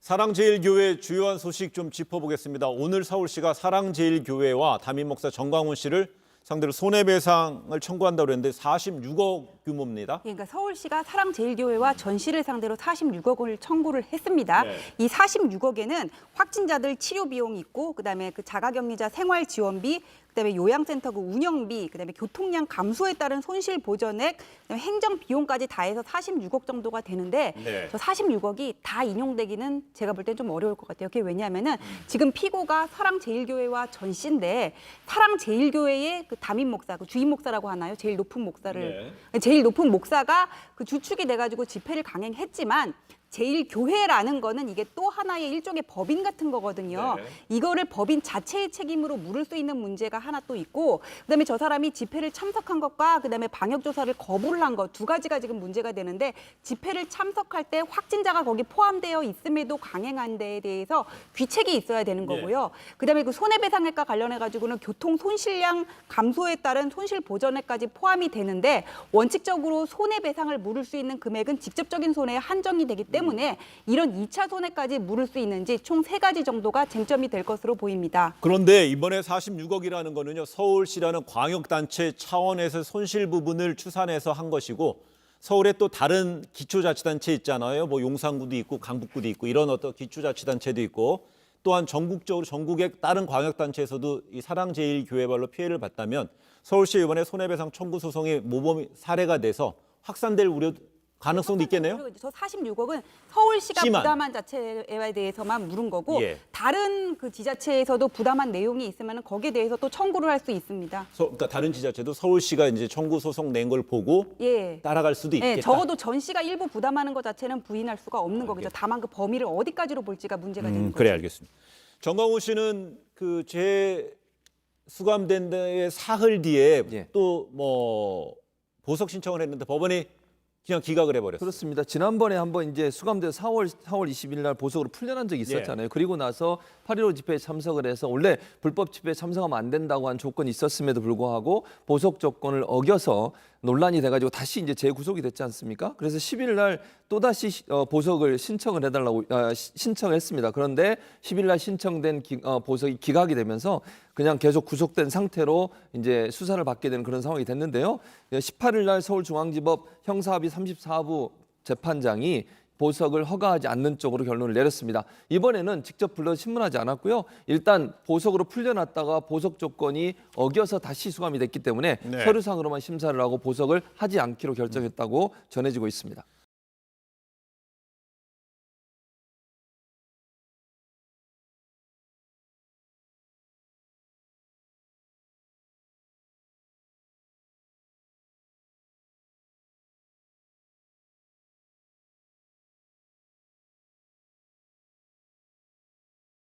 사랑제일교회 주요한 소식 좀 짚어보겠습니다. 오늘 서울시가 사랑제일교회와 담임목사 정광훈 씨를 상대로 손해배상을 청구한다고 했는데 46억 규모입니다. 그러니까 서울시가 사랑제일교회와 전 씨를 상대로 46억 원을 청구를 했습니다. 네. 이 46억에는 확진자들 치료 비용이 있고, 그다음에 그 자가격리자 생활 지원비, 그다음에 요양센터 그 운영비, 그다음에 교통량 감소에 따른 손실 보전액, 그다음에 행정 비용까지 다 해서 46억 정도가 되는데 네. 저 46억이 다 인용되기는 제가 볼 땐 좀 어려울 것 같아요. 그게 왜냐하면은 지금 피고가 사랑제일교회와 전 씨인데 사랑제일교회의 그 담임 목사, 그 주임 목사라고 하나요? 제일 높은 목사를 제일 높은 목사가 그 주축이 돼가지고 집회를 강행했지만. 제일교회라는 거는 이게 또 하나의 일종의 법인 같은 거거든요. 네. 이거를 법인 자체의 책임으로 물을 수 있는 문제가 하나 또 있고, 그다음에 저 사람이 집회를 참석한 것과 그다음에 방역 조사를 거부를 한 것 두 가지가 지금 문제가 되는데, 집회를 참석할 때 확진자가 거기 포함되어 있음에도 강행한 데에 대해서 귀책이 있어야 되는 거고요. 그다음에 그 손해배상액과 관련해 가지고는 교통 손실량 감소에 따른 손실 보전액까지 포함이 되는데, 원칙적으로 손해배상을 물을 수 있는 금액은 직접적인 손해에 한정이 되기 때문에 이런 2차 손해까지 물을 수 있는지 총 3가지 정도가 쟁점이 될 것으로 보입니다. 그런데 이번에 46억이라는 거는요, 서울시라는 광역단체 차원에서 손실 부분을 추산해서 한 것이고, 서울에 또 다른 기초자치단체 있잖아요. 뭐 용산구도 있고 강북구도 있고 이런 어떤 기초자치단체도 있고, 또한 전국적으로 전국의 다른 광역단체에서도 이 사랑제일교회발로 피해를 봤다면 서울시 이번에 손해배상 청구 소송이 모범 사례가 돼서 확산될 우려 가능성도 있겠네요. 그리고 저 46억은 서울시가 시만. 부담한 자체에 대해서만 물은 거고, 예. 다른 그 지자체에서도 부담한 내용이 있으면 거기에 대해서 또 청구를 할 수 있습니다. 그러니까 다른 지자체도 서울시가 이제 청구 소송 낸 걸 보고 예. 따라갈 수도 있겠다. 예, 적어도 전 씨가 일부 부담하는 것 자체는 부인할 수가 없는 거겠죠. 다만 그 범위를 어디까지로 볼지가 문제가 되는 거죠. 그래 알겠습니다. 정광훈 씨는 그 수감된 데의 사흘 뒤에 예. 또 뭐 보석 신청을 했는데 법원이 그냥 기각을 해버렸어요. 그렇습니다. 지난번에 한번 이제 수감돼서 4월 20일 날 보석으로 풀려난 적이 있었잖아요. 그리고 나서 8.15 집회에 참석을 해서 원래 불법 집회에 참석하면 안 된다고 한 조건이 있었음에도 불구하고 보석 조건을 어겨서 논란이 돼가지고 다시 이제 재구속이 됐지 않습니까? 그래서 10일 날 또다시 보석을 신청을 해달라고 신청했습니다. 그런데 10일 날 신청된 보석이 기각이 되면서 그냥 계속 구속된 상태로 이제 수사를 받게 되는 그런 상황이 됐는데요. 18일 날 서울중앙지법 형사합의 34부 재판장이 보석을 허가하지 않는 쪽으로 결론을 내렸습니다. 이번에는 직접 불러 신문하지 않았고요. 일단 보석으로 풀려났다가 보석 조건이 어겨서 다시 수감이 됐기 때문에 네. 서류상으로만 심사를 하고 보석을 하지 않기로 결정했다고 전해지고 있습니다.